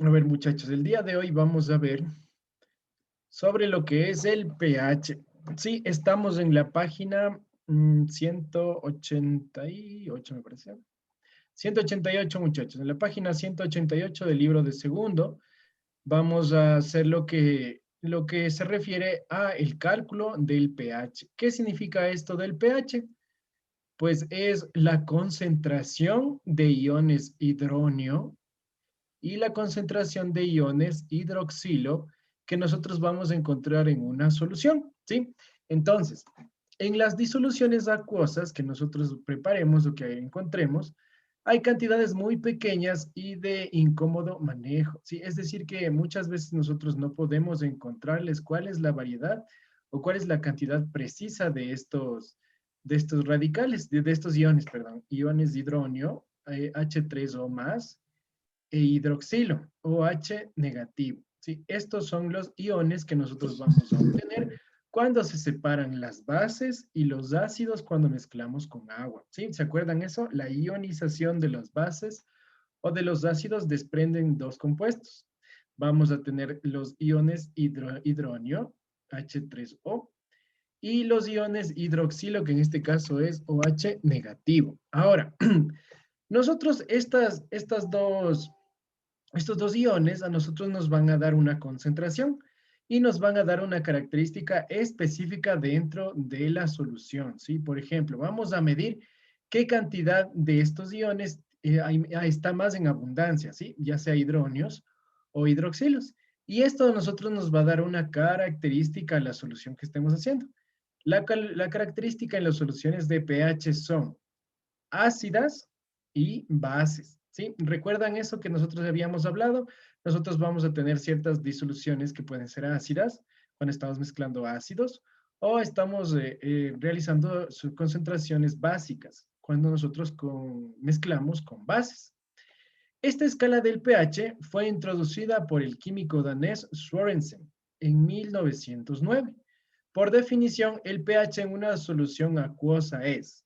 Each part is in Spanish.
A ver, muchachos, el día de hoy vamos a ver sobre lo que es el pH. Sí, estamos en la página 188, me parece. 188, muchachos. En la página 188 del libro de segundo, vamos a hacer lo que se refiere a el cálculo del pH. ¿Qué significa esto del pH? Pues es la concentración de iones hidronio y la concentración de iones hidroxilo que nosotros vamos a encontrar en una solución, ¿sí? Entonces, en las disoluciones acuosas que nosotros preparemos o que encontremos, hay cantidades muy pequeñas y de incómodo manejo, ¿sí? Es decir, que muchas veces nosotros no podemos encontrarles cuál es la variedad o cuál es la cantidad precisa de estos radicales, de estos iones, perdón, iones de hidronio, H3O más, e hidroxilo, OH negativo. ¿Sí? Estos son los iones que nosotros vamos a obtener cuando se separan las bases y los ácidos cuando mezclamos con agua. ¿Sí? ¿Se acuerdan eso? La ionización de las bases o de los ácidos desprenden dos compuestos. Vamos a tener los iones hidronio, H3O, y los iones hidroxilo, que en este caso es OH negativo. Ahora, nosotros estos dos iones a nosotros nos van a dar una concentración y nos van a dar una característica específica dentro de la solución, ¿sí? Por ejemplo, vamos a medir qué cantidad de estos iones está más en abundancia, ¿sí? Ya sea hidronios o hidroxilos. Y esto a nosotros nos va a dar una característica a la solución que estemos haciendo. La característica en las soluciones de pH son ácidas y bases, ¿sí? ¿Recuerdan eso que nosotros habíamos hablado? Nosotros vamos a tener ciertas disoluciones que pueden ser ácidas cuando estamos mezclando ácidos o estamos realizando sus concentraciones básicas cuando nosotros mezclamos con bases. Esta escala del pH fue introducida por el químico danés Sørensen en 1909. Por definición, el pH en una solución acuosa es.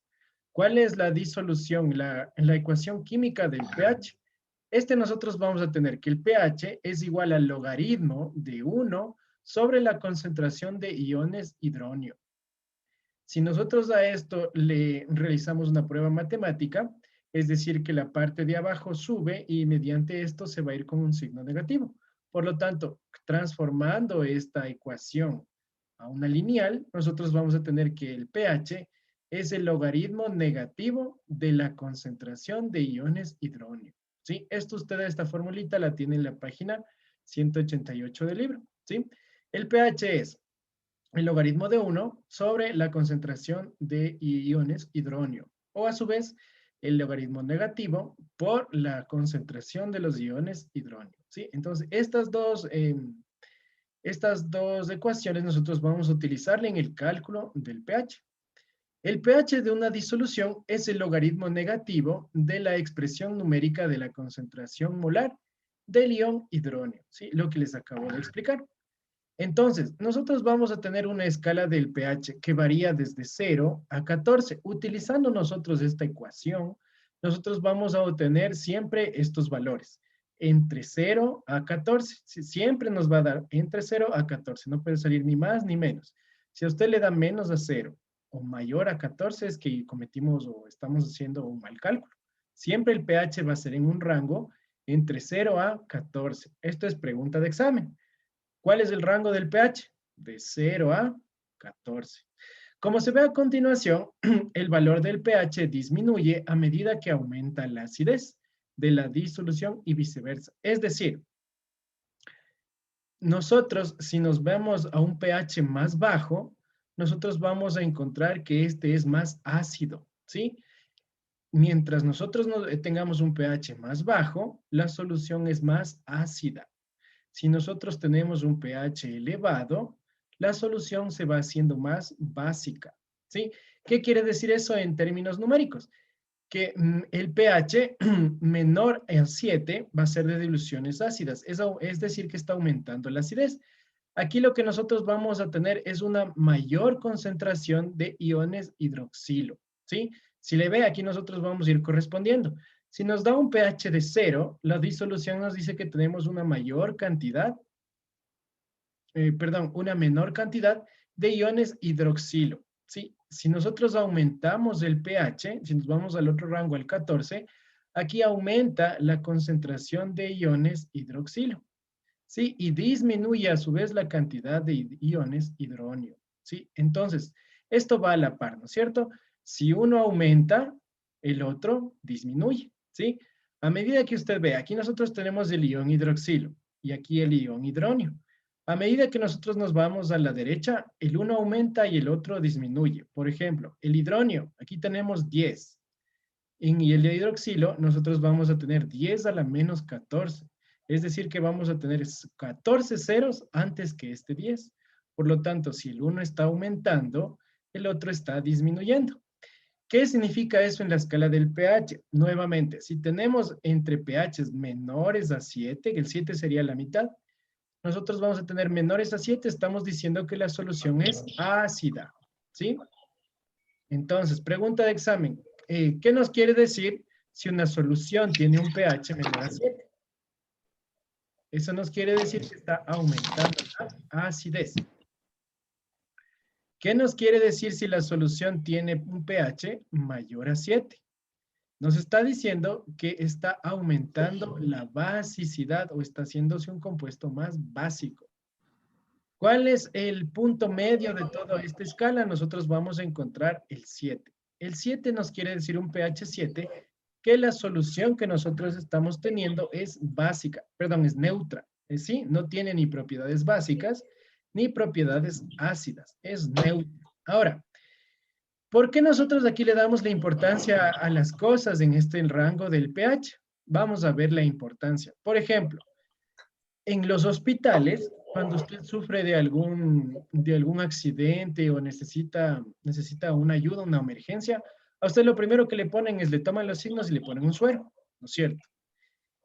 ¿Cuál es la disolución, la ecuación química del pH? Nosotros vamos a tener que el pH es igual al logaritmo de 1 sobre la concentración de iones hidronio. Si nosotros a esto le realizamos una prueba matemática, es decir, que la parte de abajo sube y mediante esto se va a ir con un signo negativo. Por lo tanto, transformando esta ecuación a una lineal, nosotros vamos a tener que el pH es el logaritmo negativo de la concentración de iones hidronio. ¿Sí? Esta formulita la tiene en la página 188 del libro. ¿Sí? El pH es el logaritmo de 1 sobre la concentración de iones hidronio, o a su vez el logaritmo negativo por la concentración de los iones hidronio. ¿Sí? Entonces, estas dos ecuaciones nosotros vamos a utilizarla en el cálculo del pH. El pH de una disolución es el logaritmo negativo de la expresión numérica de la concentración molar del ion hidronio, ¿sí? Lo que les acabo de explicar. Entonces, nosotros vamos a tener una escala del pH que varía desde 0 a 14. Utilizando nosotros esta ecuación, nosotros vamos a obtener siempre estos valores, entre 0 a 14. Siempre nos va a dar entre 0 a 14, no puede salir ni más ni menos. Si a usted le da menos a 0 o mayor a 14, es que cometimos o estamos haciendo un mal cálculo. Siempre el pH va a ser en un rango entre 0 a 14. Esto es pregunta de examen. ¿Cuál es el rango del pH? De 0 a 14. Como se ve a continuación, el valor del pH disminuye a medida que aumenta la acidez de la disolución y viceversa. Es decir, nosotros, si nos vemos a un pH más bajo, nosotros vamos a encontrar que este es más ácido, ¿sí? Mientras nosotros tengamos un pH más bajo, la solución es más ácida. Si nosotros tenemos un pH elevado, la solución se va haciendo más básica, ¿sí? ¿Qué quiere decir eso en términos numéricos? Que el pH menor a 7 va a ser de diluciones ácidas, eso es decir, que está aumentando la acidez. Aquí lo que nosotros vamos a tener es una mayor concentración de iones hidroxilo, ¿sí? Si le ve, aquí nosotros vamos a ir correspondiendo. Si nos da un pH de 0, la disolución nos dice que tenemos una mayor cantidad, una menor cantidad de iones hidroxilo, ¿sí? Si nosotros aumentamos el pH, si nos vamos al otro rango, al 14, aquí aumenta la concentración de iones hidroxilo, ¿sí? Y disminuye a su vez la cantidad de iones hidronio, ¿sí? Entonces, esto va a la par, ¿no es cierto? Si uno aumenta, el otro disminuye, ¿sí? A medida que usted ve, aquí nosotros tenemos el ion hidroxilo y aquí el ion hidronio. A medida que nosotros nos vamos a la derecha, el uno aumenta y el otro disminuye. Por ejemplo, el hidronio, aquí tenemos 10. Y el hidroxilo, nosotros vamos a tener 10 a la menos 14. Es decir, que vamos a tener 14 ceros antes que este 10. Por lo tanto, si el uno está aumentando, el otro está disminuyendo. ¿Qué significa eso en la escala del pH? Nuevamente, si tenemos entre pHs menores a 7, que el 7 sería la mitad, nosotros vamos a tener menores a 7, estamos diciendo que la solución es ácida, ¿sí? Entonces, pregunta de examen. ¿Qué nos quiere decir si una solución tiene un pH menor a 7? Eso nos quiere decir que está aumentando la acidez. ¿Qué nos quiere decir si la solución tiene un pH mayor a 7? Nos está diciendo que está aumentando la basicidad o está haciéndose un compuesto más básico. ¿Cuál es el punto medio de toda esta escala? Nosotros vamos a encontrar el 7. El 7 nos quiere decir un pH 7, que la solución que nosotros estamos teniendo es básica, perdón, es neutra. ¿Sí? No tiene ni propiedades básicas ni propiedades ácidas, es neutro. Ahora, ¿por qué nosotros aquí le damos la importancia a las cosas en este rango del pH? Vamos a ver la importancia. Por ejemplo, en los hospitales, cuando usted sufre de algún accidente o necesita una ayuda, una emergencia, a usted lo primero que le ponen es le toman los signos y le ponen un suero, ¿no es cierto?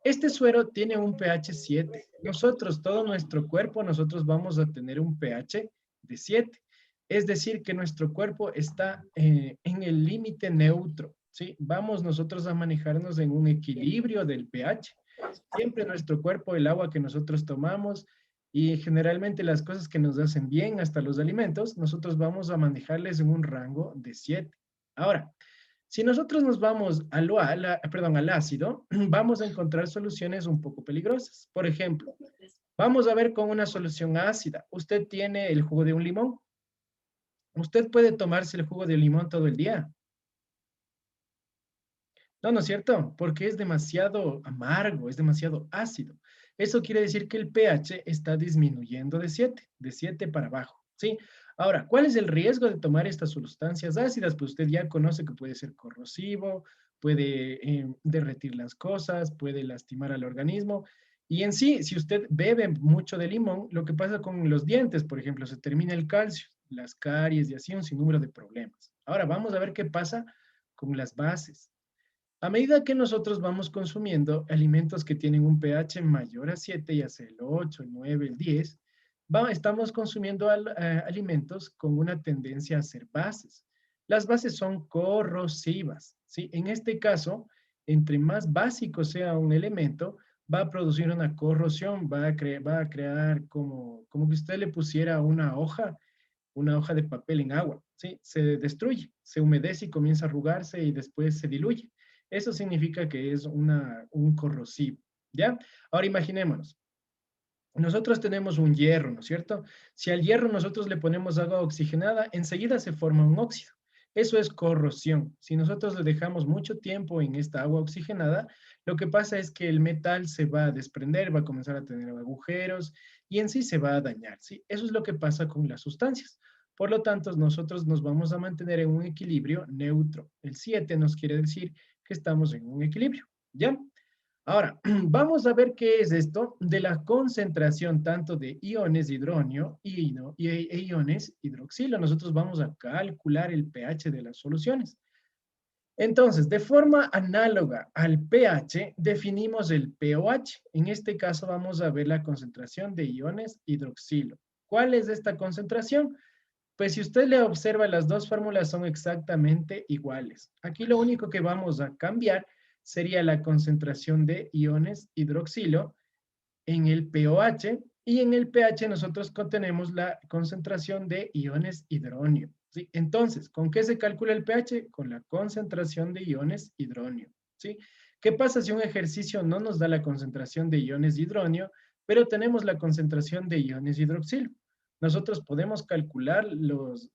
Este suero tiene un pH 7. Nosotros, todo nuestro cuerpo, nosotros vamos a tener un pH de 7. Es decir, que nuestro cuerpo está en el límite neutro, ¿sí? Vamos nosotros a manejarnos en un equilibrio del pH. Siempre nuestro cuerpo, el agua que nosotros tomamos y generalmente las cosas que nos hacen bien, hasta los alimentos, nosotros vamos a manejarles en un rango de 7. Ahora, si nosotros nos vamos al ácido, vamos a encontrar soluciones un poco peligrosas. Por ejemplo, vamos a ver con una solución ácida. Usted tiene el jugo de un limón. Usted puede tomarse el jugo de limón todo el día. No, ¿no es cierto? Porque es demasiado amargo, es demasiado ácido. Eso quiere decir que el pH está disminuyendo de 7 para abajo, ¿sí? Ahora, ¿cuál es el riesgo de tomar estas sustancias ácidas? Pues usted ya conoce que puede ser corrosivo, puede derretir las cosas, puede lastimar al organismo. Y en sí, si usted bebe mucho de limón, lo que pasa con los dientes, por ejemplo, se termina el calcio, las caries y así un sinnúmero de problemas. Ahora, vamos a ver qué pasa con las bases. A medida que nosotros vamos consumiendo alimentos que tienen un pH mayor a 7, ya sea el 8, el 9, el 10, estamos consumiendo alimentos con una tendencia a ser bases. Las bases son corrosivas, ¿sí? En este caso, entre más básico sea un elemento, va a producir una corrosión, va a crear como que usted le pusiera una hoja de papel en agua, ¿sí? Se destruye, se humedece y comienza a arrugarse y después se diluye. Eso significa que es un corrosivo, ¿ya? Ahora imaginémonos, nosotros tenemos un hierro, ¿no es cierto? Si al hierro nosotros le ponemos agua oxigenada, enseguida se forma un óxido. Eso es corrosión. Si nosotros le dejamos mucho tiempo en esta agua oxigenada, lo que pasa es que el metal se va a desprender, va a comenzar a tener agujeros y en sí se va a dañar, ¿sí? Eso es lo que pasa con las sustancias. Por lo tanto, nosotros nos vamos a mantener en un equilibrio neutro. El 7 nos quiere decir que estamos en un equilibrio, ¿ya? Ahora, vamos a ver qué es esto de la concentración tanto de iones de hidronio e iones hidroxilo. Nosotros vamos a calcular el pH de las soluciones. Entonces, de forma análoga al pH, definimos el pOH. En este caso vamos a ver la concentración de iones hidroxilo. ¿Cuál es esta concentración? Pues si usted le observa, las dos fórmulas son exactamente iguales. Aquí lo único que vamos a cambiar sería la concentración de iones hidroxilo en el pOH, y en el pH nosotros contenemos la concentración de iones hidronio, ¿sí? Entonces, ¿con qué se calcula el pH? Con la concentración de iones hidronio, ¿sí? ¿Qué pasa si un ejercicio no nos da la concentración de iones hidronio, pero tenemos la concentración de iones hidroxilo? Nosotros podemos calcular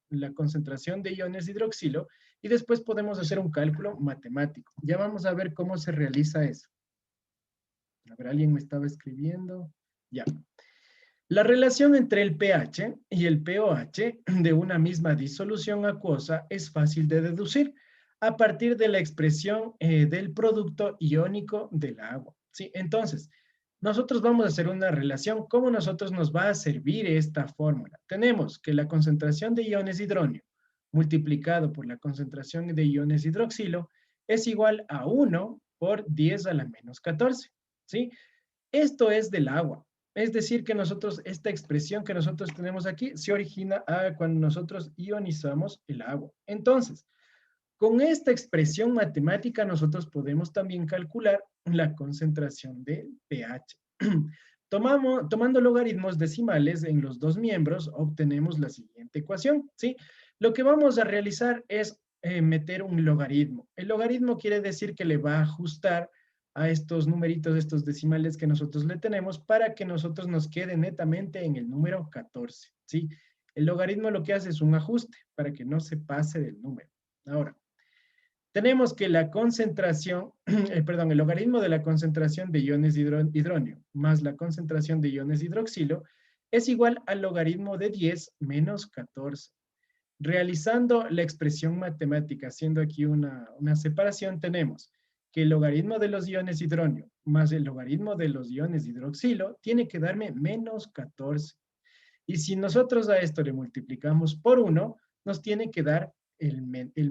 la concentración de iones hidroxilo y después podemos hacer un cálculo matemático. Ya vamos a ver cómo se realiza eso. A ver, alguien me estaba escribiendo. Ya. La relación entre el pH y el pOH de una misma disolución acuosa es fácil de deducir a partir de la expresión del producto iónico del agua, ¿sí? Entonces, nosotros vamos a hacer una relación. ¿Cómo nosotros nos va a servir esta fórmula? Tenemos que la concentración de iones hidronio multiplicado por la concentración de iones hidroxilo es igual a 1 por 10 a la menos 14, ¿sí? Esto es del agua. Es decir, que nosotros, esta expresión que nosotros tenemos aquí, se origina cuando nosotros ionizamos el agua. Entonces, con esta expresión matemática, nosotros podemos también calcular la concentración del pH. Tomando logaritmos decimales en los dos miembros, obtenemos la siguiente ecuación, ¿sí? Lo que vamos a realizar es meter un logaritmo. El logaritmo quiere decir que le va a ajustar a estos numeritos, estos decimales que nosotros le tenemos, para que nosotros nos quede netamente en el número 14, ¿sí? El logaritmo lo que hace es un ajuste para que no se pase del número. Ahora, tenemos que la concentración, perdón, el logaritmo de la concentración de iones hidronio más la concentración de iones hidroxilo es igual al logaritmo de 10 menos 14. Realizando la expresión matemática, haciendo aquí una separación, tenemos que el logaritmo de los iones hidronio más el logaritmo de los iones hidroxilo tiene que darme menos 14. Y si nosotros a esto le multiplicamos por 1, nos tiene que dar el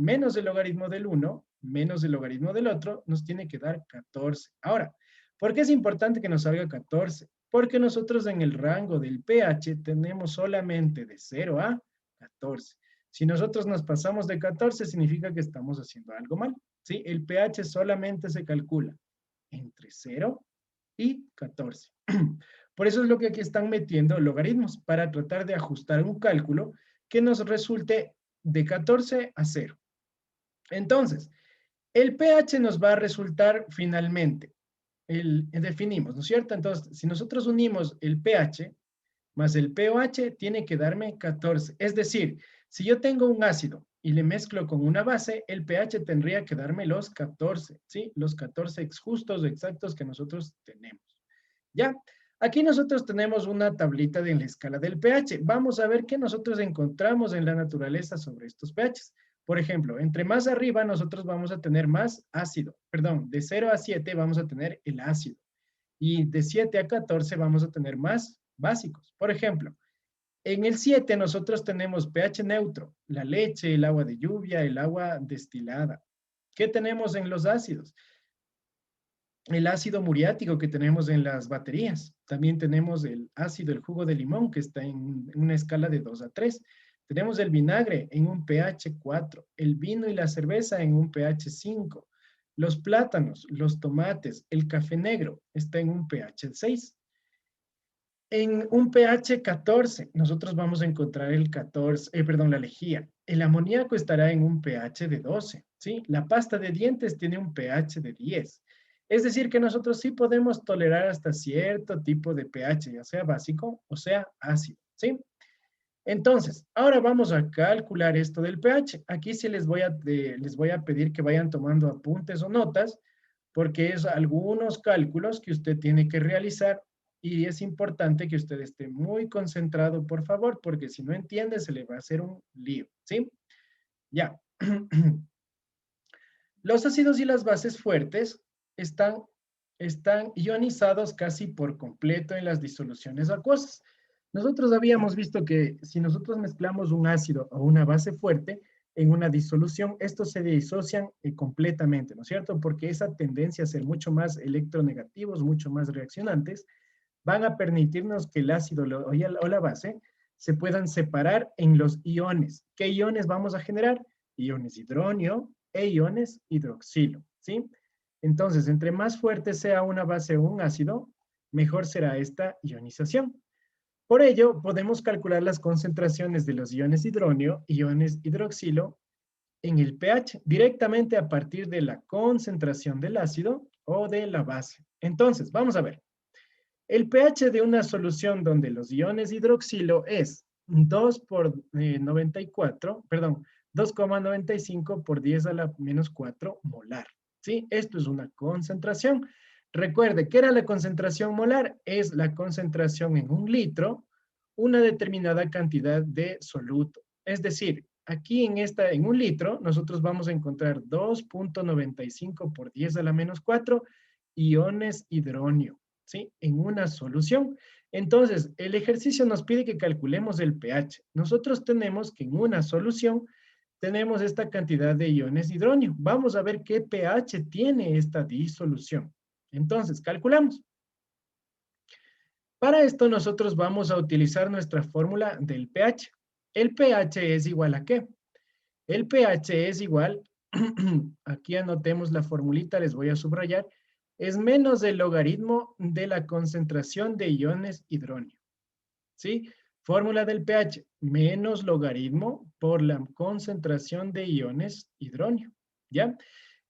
menos el logaritmo del 1 menos el logaritmo del otro, nos tiene que dar 14. Ahora, ¿por qué es importante que nos salga 14? Porque nosotros en el rango del pH tenemos solamente de 0 a 14. Si nosotros nos pasamos de 14, significa que estamos haciendo algo mal, ¿sí? El pH solamente se calcula entre 0 y 14. Por eso es lo que aquí están metiendo logaritmos, para tratar de ajustar un cálculo que nos resulte de 14 a 0. Entonces, el pH nos va a resultar finalmente, definimos, ¿no es cierto? Entonces, si nosotros unimos el pH más el pOH, tiene que darme 14. Es decir, si yo tengo un ácido y le mezclo con una base, el pH tendría que darme los 14, ¿sí? Los 14 justos exactos que nosotros tenemos. ¿Ya? Aquí nosotros tenemos una tablita de la escala del pH. Vamos a ver qué nosotros encontramos en la naturaleza sobre estos pHs. Por ejemplo, entre más arriba nosotros vamos a tener más ácido. Perdón, de 0 a 7 vamos a tener el ácido. Y de 7 a 14 vamos a tener más básicos. Por ejemplo, en el 7 nosotros tenemos pH neutro, la leche, el agua de lluvia, el agua destilada. ¿Qué tenemos en los ácidos? El ácido muriático que tenemos en las baterías. También tenemos el ácido, el jugo de limón, que está en una escala de 2 a 3. Tenemos el vinagre en un pH 4, el vino y la cerveza en un pH 5. Los plátanos, los tomates, el café negro está en un pH 6. En un pH 14, nosotros vamos a encontrar el 14, perdón, la lejía. El amoníaco estará en un pH de 12, ¿sí? La pasta de dientes tiene un pH de 10. Es decir, que nosotros sí podemos tolerar hasta cierto tipo de pH, ya sea básico o sea ácido, ¿sí? Entonces, ahora vamos a calcular esto del pH. Aquí sí les voy a pedir que vayan tomando apuntes o notas, porque es algunos cálculos que usted tiene que realizar y es importante que usted esté muy concentrado, por favor, porque si no entiende se le va a hacer un lío, ¿sí? Ya. Los ácidos y las bases fuertes están ionizados casi por completo en las disoluciones acuosas. Nosotros habíamos visto que si nosotros mezclamos un ácido o una base fuerte en una disolución, estos se disocian completamente, ¿no es cierto? Porque esa tendencia a ser mucho más electronegativos, mucho más reaccionantes, van a permitirnos que el ácido o la base se puedan separar en los iones. ¿Qué iones vamos a generar? Iones hidronio e iones hidroxilo, ¿sí? Entonces, entre más fuerte sea una base o un ácido, mejor será esta ionización. Por ello, podemos calcular las concentraciones de los iones hidronio, iones hidroxilo, en el pH directamente a partir de la concentración del ácido o de la base. Entonces, vamos a ver. El pH de una solución donde los iones hidroxilo es 2 por 94, perdón, 2,95 por 10 a la menos 4 molar. ¿Sí? Esto es una concentración. Recuerde, ¿qué era la concentración molar? Es la concentración en un litro, una determinada cantidad de soluto. Es decir, aquí en un litro, nosotros vamos a encontrar 2,95 por 10 a la menos 4 iones hidronio. ¿Sí? En una solución. Entonces, el ejercicio nos pide que calculemos el pH. Nosotros tenemos que en una solución tenemos esta cantidad de iones hidronio. Vamos a ver qué pH tiene esta disolución. Entonces, calculamos. Para esto nosotros vamos a utilizar nuestra fórmula del pH. El pH es igual a ¿qué? El pH es igual, aquí anotemos la formulita, les voy a subrayar, es menos el logaritmo de la concentración de iones hidronio. ¿Sí? Fórmula del pH, menos logaritmo por la concentración de iones hidronio. ¿Ya?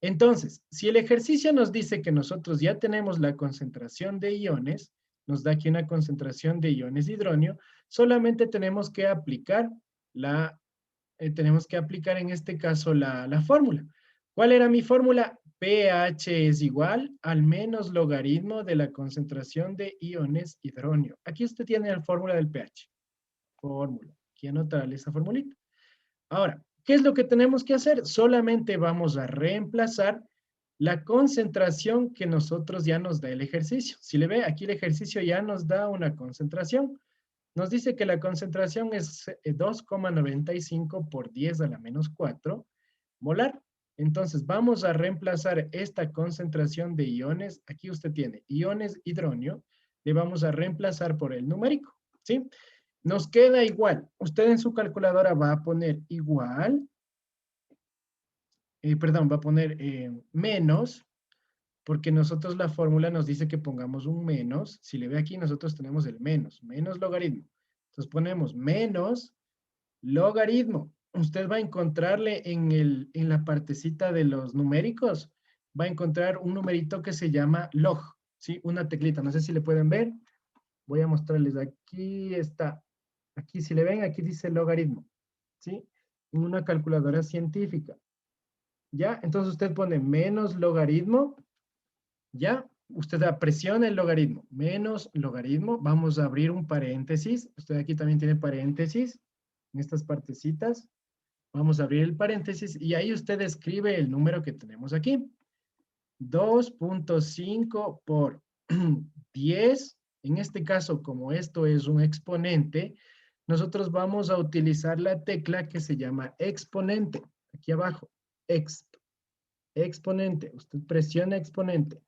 Entonces, si el ejercicio nos dice que nosotros ya tenemos la concentración de iones, nos da aquí una concentración de iones hidronio, solamente tenemos que aplicar en este caso la fórmula. ¿Cuál era mi fórmula? pH es igual al menos logaritmo de la concentración de iones hidronio. Aquí usted tiene la fórmula del pH. Fórmula. Aquí anotarle esa formulita. Ahora, ¿qué es lo que tenemos que hacer? Solamente vamos a reemplazar la concentración que nosotros ya nos da el ejercicio. Si le ve, aquí el ejercicio ya nos da una concentración. Nos dice que la concentración es 2,95 por 10 a la menos 4 molar. Entonces vamos a reemplazar esta concentración de iones. Aquí usted tiene iones hidronio. Le vamos a reemplazar por el numérico. ¿Sí? Nos queda igual. Usted en su calculadora va a poner igual. Perdón, va a poner menos. Porque nosotros la fórmula nos dice que pongamos un menos. Si le ve aquí, nosotros tenemos el menos logaritmo. Entonces ponemos menos logaritmo. Usted va a encontrarle en la partecita de los numéricos, va a encontrar un numerito que se llama log, ¿sí? Una teclita, no sé si le pueden ver. Voy a mostrarles, aquí está. Aquí si le ven, aquí dice logaritmo, ¿sí? En una calculadora científica. ¿Ya? Entonces usted pone menos logaritmo, ¿ya? Usted presiona el logaritmo, menos logaritmo. Vamos a abrir un paréntesis. Usted aquí también tiene paréntesis en estas partecitas. Vamos a abrir el paréntesis y ahí usted escribe el número que tenemos aquí. 2,5 por 10. En este caso, como esto es un exponente, nosotros vamos a utilizar la tecla que se llama exponente. Aquí abajo, exponente. Usted presiona exponente,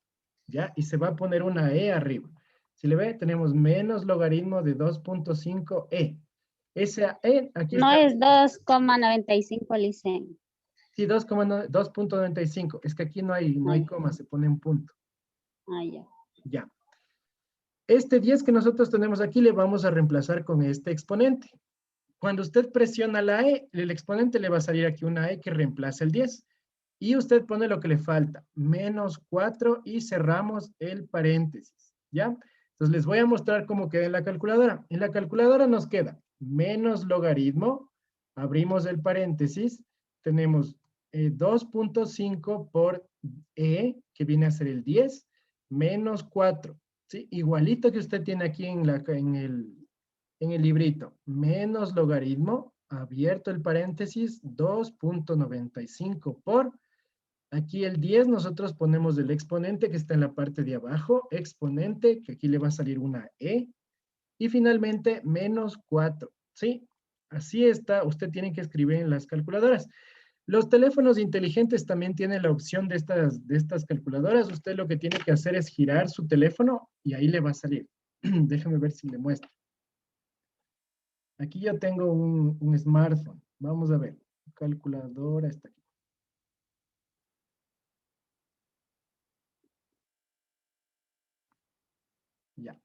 ¿ya? Y se va a poner una E arriba. Si le ve, tenemos menos logaritmo de 2,5E. Esa E, aquí No está. es 2,95, Licen. Sí, 2,95. Es que aquí no hay Ay, coma, se pone un punto. ya. Ya. Este 10 que nosotros tenemos aquí le vamos a reemplazar con este exponente. Cuando usted presiona la E, el exponente le va a salir aquí una E que reemplaza el 10. Y usted pone lo que le falta, menos 4 y cerramos el paréntesis. ¿Ya? Entonces les voy a mostrar cómo queda en la calculadora. En la calculadora nos queda menos logaritmo, abrimos el paréntesis, tenemos 2,5 por E, que viene a ser el 10, menos 4. ¿Sí? Igualito que usted tiene aquí en el librito. Menos logaritmo, abierto el paréntesis, 2,95 por, aquí el 10 nosotros ponemos el exponente que está en la parte de abajo, exponente, que aquí le va a salir una E, y finalmente menos 4, ¿sí? Así está, usted tiene que escribir en las calculadoras. Los teléfonos inteligentes también tienen la opción de estas calculadoras. Usted lo que tiene que hacer es girar su teléfono y ahí le va a salir. Déjame ver si le muestro. Aquí yo tengo un smartphone. Vamos a ver. Calculadora está aquí. Ya.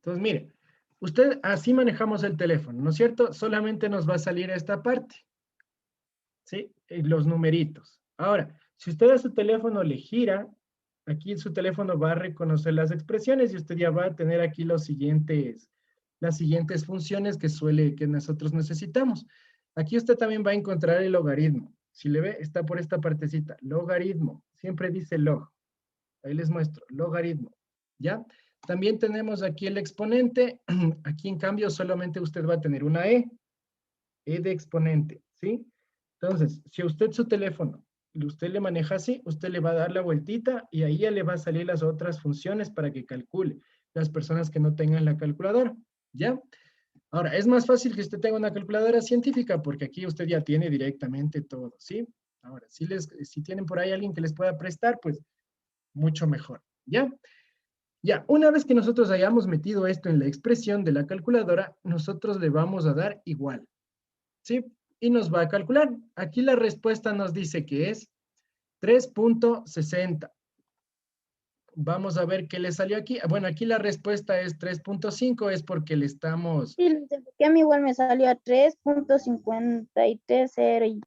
Entonces, mire, usted así manejamos el teléfono, ¿no es cierto? Solamente nos va a salir esta parte, ¿sí? Los numeritos. Ahora, si usted a su teléfono le gira, aquí su teléfono va a reconocer las expresiones y usted ya va a tener aquí las siguientes funciones que nosotros necesitamos. Aquí usted también va a encontrar el logaritmo. Si le ve, está por esta partecita, logaritmo. Siempre dice log. Ahí les muestro, logaritmo. ¿Ya? También tenemos aquí el exponente. Aquí, en cambio, solamente usted va a tener una E de exponente, ¿sí? Entonces, si a usted su teléfono, usted le maneja así, usted le va a dar la vueltita y ahí ya le va a salir las otras funciones para que calcule. Las personas que no tengan la calculadora, ¿ya? Ahora, es más fácil que usted tenga una calculadora científica porque aquí usted ya tiene directamente todo, ¿sí? Ahora, si tienen por ahí alguien que les pueda prestar, pues mucho mejor, ¿ya? Ya, una vez que nosotros hayamos metido esto en la expresión de la calculadora, nosotros le vamos a dar igual, ¿sí? Y nos va a calcular. Aquí la respuesta nos dice que es 3.60. Vamos a ver qué le salió aquí. Bueno, aquí la respuesta es 3.5, es porque le estamos... Sí, que a mí igual me salió a 3.530.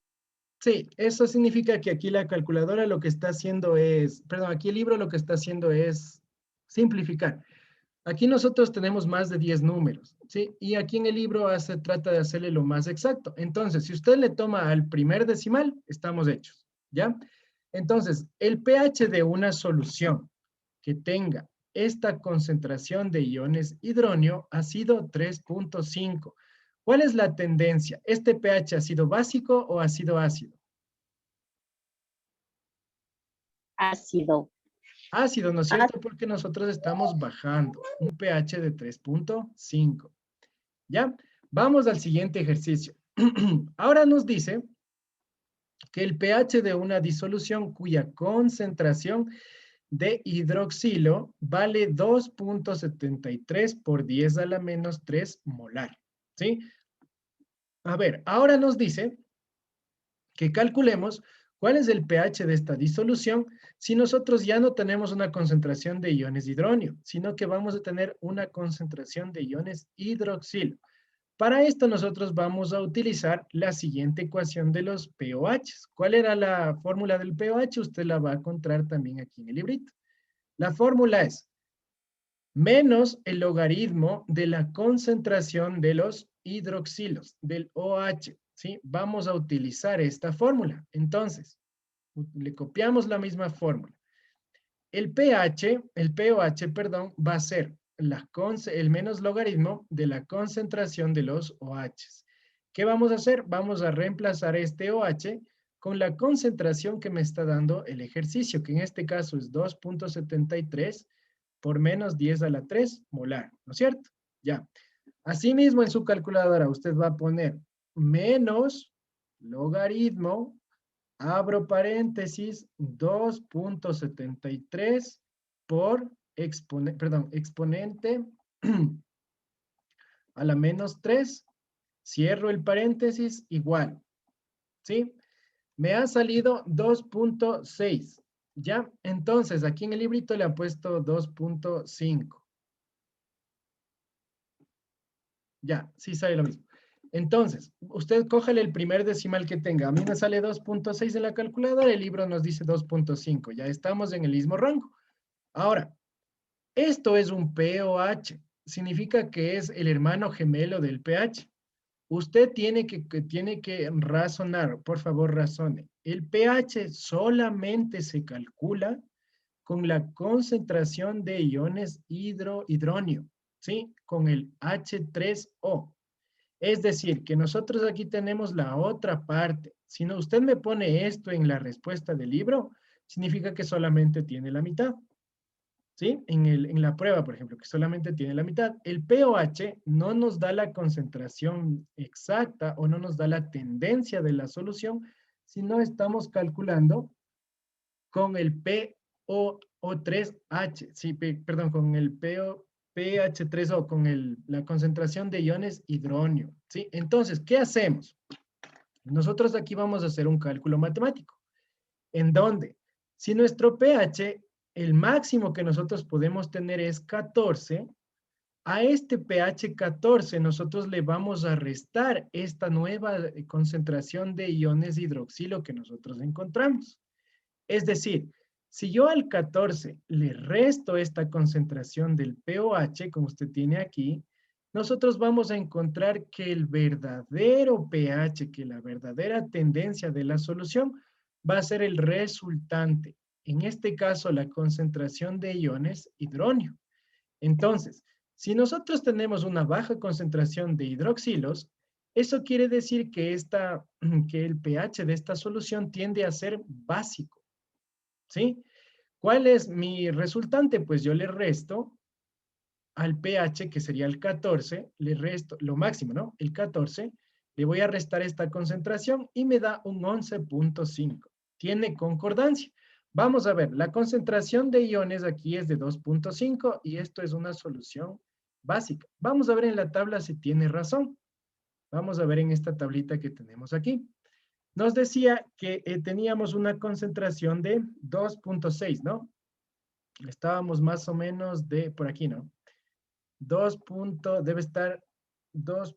Sí, eso significa que aquí la calculadora lo que está haciendo es, perdón, aquí el libro lo que está haciendo es simplificar. Aquí nosotros tenemos más de 10 números, ¿sí? Y aquí en el libro trata de hacerle lo más exacto. Entonces, si usted le toma al primer decimal, estamos hechos, ¿ya? Entonces, el pH de una solución que tenga esta concentración de iones hidronio ha sido 3.5. ¿Cuál es la tendencia? ¿Este pH ha sido básico o ha sido ácido? Ácido. Ácido, ¿no es cierto? Porque nosotros estamos bajando un pH de 3.5. ¿Ya? Vamos al siguiente ejercicio. Ahora nos dice que el pH de una disolución cuya concentración de hidroxilo vale 2.73 por 10 a la menos 3 molar. ¿Sí? A ver, ahora nos dice que calculemos cuál es el pH de esta disolución si nosotros ya no tenemos una concentración de iones hidronio, sino que vamos a tener una concentración de iones hidroxilo. Para esto nosotros vamos a utilizar la siguiente ecuación de los pOH. ¿Cuál era la fórmula del pOH? Usted la va a encontrar también aquí en el librito. La fórmula es menos el logaritmo de la concentración de los hidroxilos, del OH, ¿sí? Vamos a utilizar esta fórmula. Entonces, le copiamos la misma fórmula. El pOH, perdón, va a ser el menos logaritmo de la concentración de los OHs. ¿Qué vamos a hacer? Vamos a reemplazar este OH con la concentración que me está dando el ejercicio, que en este caso es 2.73 por menos 10 a la 3 molar, ¿no es cierto? Ya. Asimismo, en su calculadora usted va a poner menos logaritmo, abro paréntesis, 2.73 por exponente a la menos 3, cierro el paréntesis, igual, ¿sí? Me ha salido 2.6, ¿ya? Entonces, aquí en el librito le han puesto 2.5. Ya, sí sale lo mismo. Entonces, usted cógele el primer decimal que tenga. A mí me sale 2.6 en la calculadora, el libro nos dice 2.5. Ya estamos en el mismo rango. Ahora, esto es un pOH. Significa que es el hermano gemelo del pH. Usted tiene que razonar, por favor, razone. El pH solamente se calcula con la concentración de iones hidronio, ¿sí? Con el H3O. Es decir, que nosotros aquí tenemos la otra parte. Si no, usted me pone esto en la respuesta del libro, significa que solamente tiene la mitad. ¿Sí? En la prueba, por ejemplo, que solamente tiene la mitad. El pOH no nos da la concentración exacta o no nos da la tendencia de la solución, sino estamos calculando con el PO3H, sí, perdón, con el pH3O, con la concentración de iones hidronio, ¿sí? Entonces, ¿qué hacemos? Nosotros aquí vamos a hacer un cálculo matemático, en donde, si nuestro pH el máximo que nosotros podemos tener es 14. A este pH 14 nosotros le vamos a restar esta nueva concentración de iones de hidroxilo que nosotros encontramos. Es decir, si yo al 14 le resto esta concentración del pOH, como usted tiene aquí, nosotros vamos a encontrar que el verdadero pH, que la verdadera tendencia de la solución va a ser el resultante. En este caso, la concentración de iones hidróneo. Entonces, si nosotros tenemos una baja concentración de hidroxilos, eso quiere decir que el pH de esta solución tiende a ser básico. ¿Sí? ¿Cuál es mi resultante? Pues yo le resto al pH, que sería el 14, le resto lo máximo, ¿no? El 14, le voy a restar esta concentración y me da un 11.5. Tiene concordancia. Vamos a ver, la concentración de iones aquí es de 2.5 y esto es una solución básica. Vamos a ver en la tabla si tiene razón. Vamos a ver en esta tablita que tenemos aquí. Nos decía que teníamos una concentración de 2.6, ¿no? Estábamos más o menos de, por aquí, ¿no? Debe estar 2.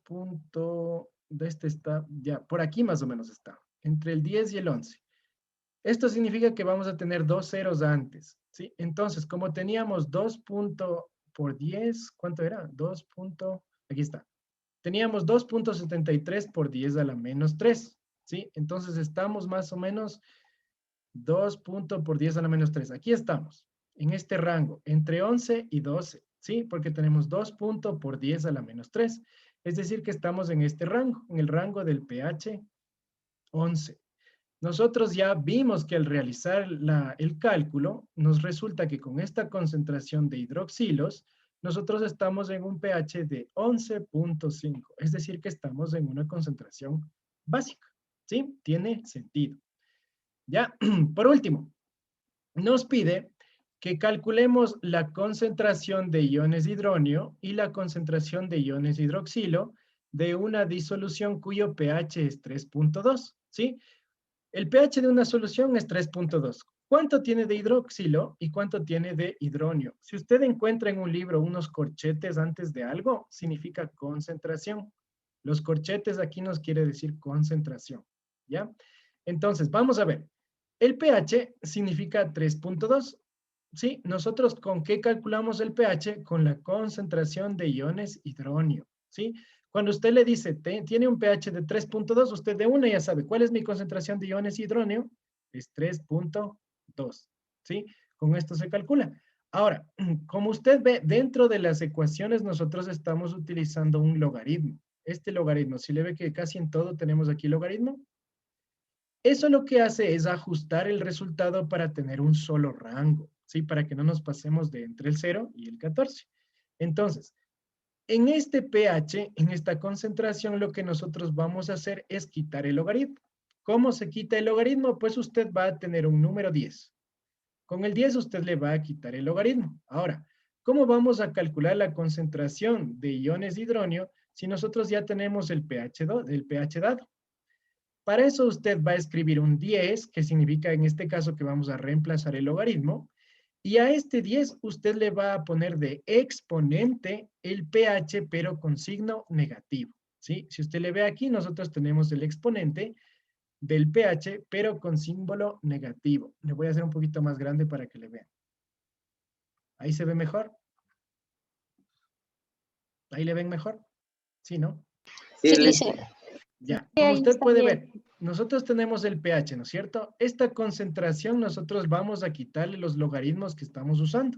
De este está, ya, por aquí más o menos está, entre el 10 y el 11. Esto significa que vamos a tener 2 ceros antes, ¿sí? Entonces, como teníamos 2 por 10, ¿cuánto era? 2. Aquí está. Teníamos 2.73 por 10 a la menos 3, ¿sí? Entonces estamos más o menos 2 por 10 a la menos 3. Aquí estamos, en este rango, entre 11 y 12, ¿sí? Porque tenemos 2 por 10 a la menos 3. Es decir, que estamos en este rango, en el rango del pH 11. Nosotros ya vimos que al realizar el cálculo, nos resulta que con esta concentración de hidroxilos, nosotros estamos en un pH de 11.5. Es decir, que estamos en una concentración básica. ¿Sí? Tiene sentido. Ya, por último, nos pide que calculemos la concentración de iones de hidróneo y la concentración de iones de hidroxilo de una disolución cuyo pH es 3.2, ¿sí? El pH de una solución es 3.2. ¿Cuánto tiene de hidroxilo y cuánto tiene de hidróneo? Si usted encuentra en un libro unos corchetes antes de algo, significa concentración. Los corchetes aquí nos quiere decir concentración, ¿ya? Entonces, vamos a ver. El pH significa 3.2. ¿Sí? Nosotros, ¿con qué calculamos el pH? Con la concentración de iones hidróneo, ¿sí? Cuando usted le dice, tiene un pH de 3.2, usted de una ya sabe, ¿cuál es mi concentración de iones hidróneo? Es 3.2, ¿sí? Con esto se calcula. Ahora, como usted ve, dentro de las ecuaciones nosotros estamos utilizando un logaritmo. Este logaritmo, si le ve que casi en todo tenemos aquí logaritmo, eso lo que hace es ajustar el resultado para tener un solo rango, ¿sí? Para que no nos pasemos de entre el 0 y el 14. Entonces, en este pH, en esta concentración, lo que nosotros vamos a hacer es quitar el logaritmo. ¿Cómo se quita el logaritmo? Pues usted va a tener un número 10. Con el 10 usted le va a quitar el logaritmo. Ahora, ¿cómo vamos a calcular la concentración de iones de hidróneo si nosotros ya tenemos el pH dado? Para eso usted va a escribir un 10, que significa en este caso que vamos a reemplazar el logaritmo, y a este 10 usted le va a poner de exponente el pH, pero con signo negativo, ¿sí? Si usted le ve aquí, nosotros tenemos el exponente del pH, pero con símbolo negativo. Le voy a hacer un poquito más grande para que le vean. ¿Ahí se ve mejor? ¿Ahí le ven mejor? ¿Sí, no? Sí, sí. Ya, Sí, como ahí usted está puede bien. ver, nosotros tenemos el pH, ¿no es cierto? Esta concentración nosotros vamos a quitarle los logaritmos que estamos usando.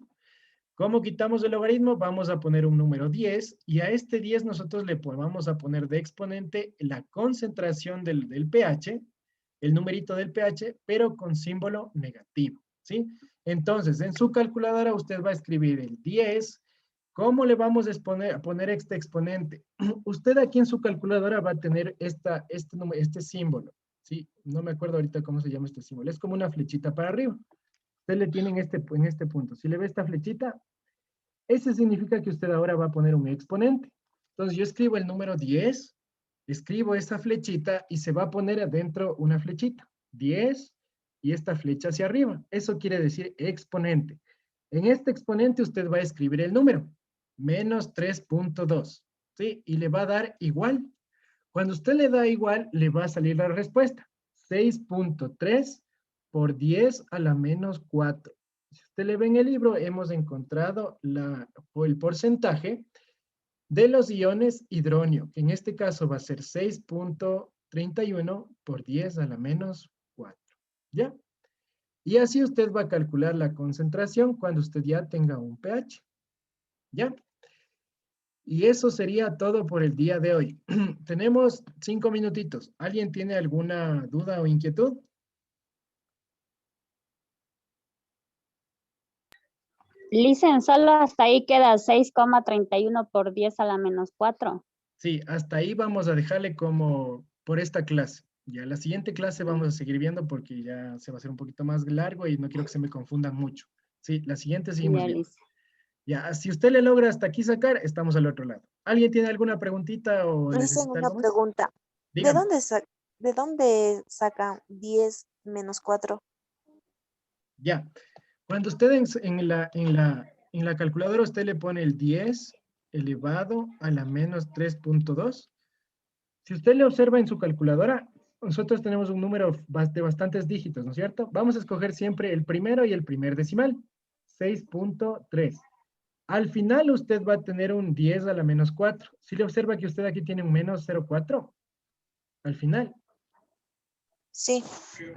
¿Cómo quitamos el logaritmo? Vamos a poner un número 10 y a este 10 nosotros le vamos a poner de exponente la concentración del pH, el numerito del pH, pero con símbolo negativo, ¿sí? Entonces, en su calculadora usted va a escribir el 10. ¿Cómo le vamos a poner este exponente? Usted aquí en su calculadora va a tener este símbolo, ¿sí? No me acuerdo ahorita cómo se llama este símbolo. Es como una flechita para arriba. Usted le tiene en este punto. Si le ve esta flechita, ese significa que usted ahora va a poner un exponente. Entonces yo escribo el número 10, escribo esa flechita y se va a poner adentro una flechita. 10 y esta flecha hacia arriba. Eso quiere decir exponente. En este exponente usted va a escribir el número, menos 3.2, ¿sí? Y le va a dar igual. Cuando usted le da igual, le va a salir la respuesta. 6.3 por 10 a la menos 4. Si usted le ve en el libro, hemos encontrado el porcentaje de los iones hidronio, que en este caso va a ser 6.31 por 10 a la menos 4. ¿Ya? Y así usted va a calcular la concentración cuando usted ya tenga un pH. ¿Ya? Y eso sería todo por el día de hoy. Tenemos 5 minutitos. ¿Alguien tiene alguna duda o inquietud? Licen, solo hasta ahí queda 6,31 por 10 a la menos 4. Sí, hasta ahí vamos a dejarle como por esta clase. Ya la siguiente clase vamos a seguir viendo porque ya se va a hacer un poquito más largo y no quiero que se me confundan mucho. Sí, la siguiente seguimos Ya, viendo. Licen. Ya, si usted le logra hasta aquí sacar, estamos al otro lado. ¿Alguien tiene alguna preguntita o Dicen necesita una algo más? pregunta. Dígame. ¿De dónde sacan 10 menos 4? Ya. Cuando usted en la calculadora usted le pone el 10 elevado a la menos 3.2. Si usted le observa en su calculadora, nosotros tenemos un número de bastantes dígitos, ¿no es cierto? Vamos a escoger siempre el primero y el primer decimal, 6.3. Al final usted va a tener un 10 a la menos 4. Si le observa que usted aquí tiene un menos 0.4, al final. Sí.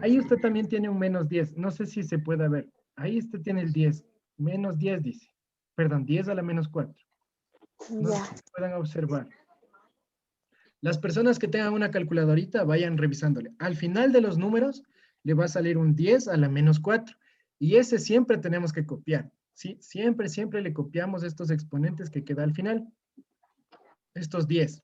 Ahí usted también tiene un menos 10. No sé si se puede ver. Ahí usted tiene el 10. Menos 10 dice. Perdón, 10 a la menos 4. No sé Ya. si puedan observar. Las personas que tengan una calculadorita, vayan revisándole. Al final de los números, le va a salir un 10 a la menos 4. Y ese siempre tenemos que copiar. ¿Sí? Siempre, siempre le copiamos estos exponentes que queda al final. Estos 10.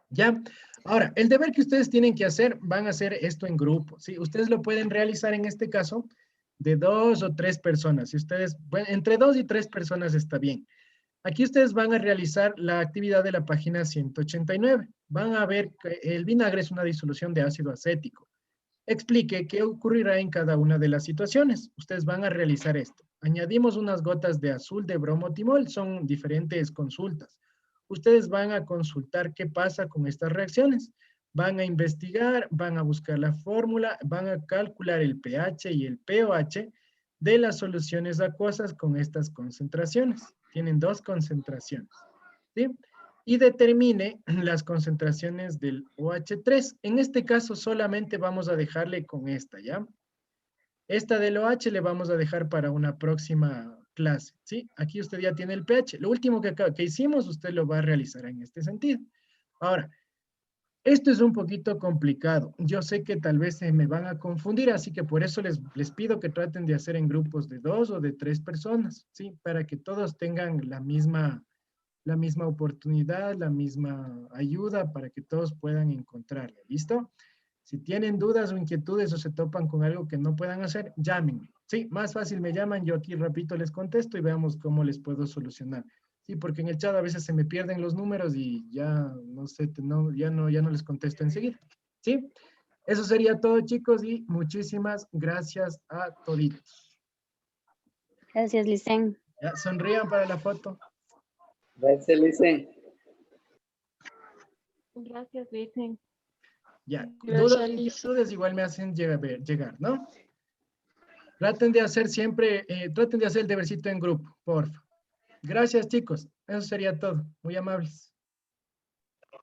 ¿Ya? Ahora, el deber que ustedes tienen que hacer, van a hacer esto en grupo. ¿Sí? Ustedes lo pueden realizar en este caso de 2 o 3 personas. Si ustedes, bueno, entre 2 y 3 personas está bien. Aquí ustedes van a realizar la actividad de la página 189. Van a ver que el vinagre es una disolución de ácido acético. Explique qué ocurrirá en cada una de las situaciones. Ustedes van a realizar esto. Añadimos unas gotas de azul de bromotimol. Son diferentes consultas. Ustedes van a consultar qué pasa con estas reacciones. Van a investigar, van a buscar la fórmula, van a calcular el pH y el pOH de las soluciones acuosas con estas concentraciones. Tienen 2 concentraciones, ¿sí? Y determine las concentraciones del OH3. En este caso solamente vamos a dejarle con esta, ¿ya? Esta del OH le vamos a dejar para una próxima clase, ¿sí? Aquí usted ya tiene el pH. Lo último que hicimos, usted lo va a realizar en este sentido. Ahora, esto es un poquito complicado. Yo sé que tal vez se me van a confundir, así que por eso les pido que traten de hacer en grupos de 2 o de 3 personas, ¿sí? Para que todos tengan la misma oportunidad, la misma ayuda, para que todos puedan encontrarla. ¿Listo? Si tienen dudas o inquietudes o se topan con algo que no puedan hacer, llámenme. Sí, más fácil me llaman, yo aquí rapidito les contesto y veamos cómo les puedo solucionar. Sí, porque en el chat a veces se me pierden los números y ya no sé, ya no les contesto enseguida. ¿Sí? Eso sería todo, chicos, y muchísimas gracias a toditos. Gracias, Licen. Ya, sonrían para la foto. Gracias, Licen. Gracias, Licen. Ya, Gracias, dudas y Liz. inquietudes igual me hacen llegar, ¿no? Traten de hacer siempre, traten de hacer el debercito en grupo, porfa. Gracias, chicos. Eso sería todo. Muy amables.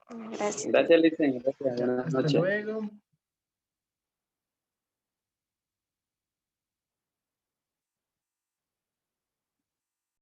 Gracias. Gracias, Licen. Gracias. Ya, Buenas hasta noches. luego.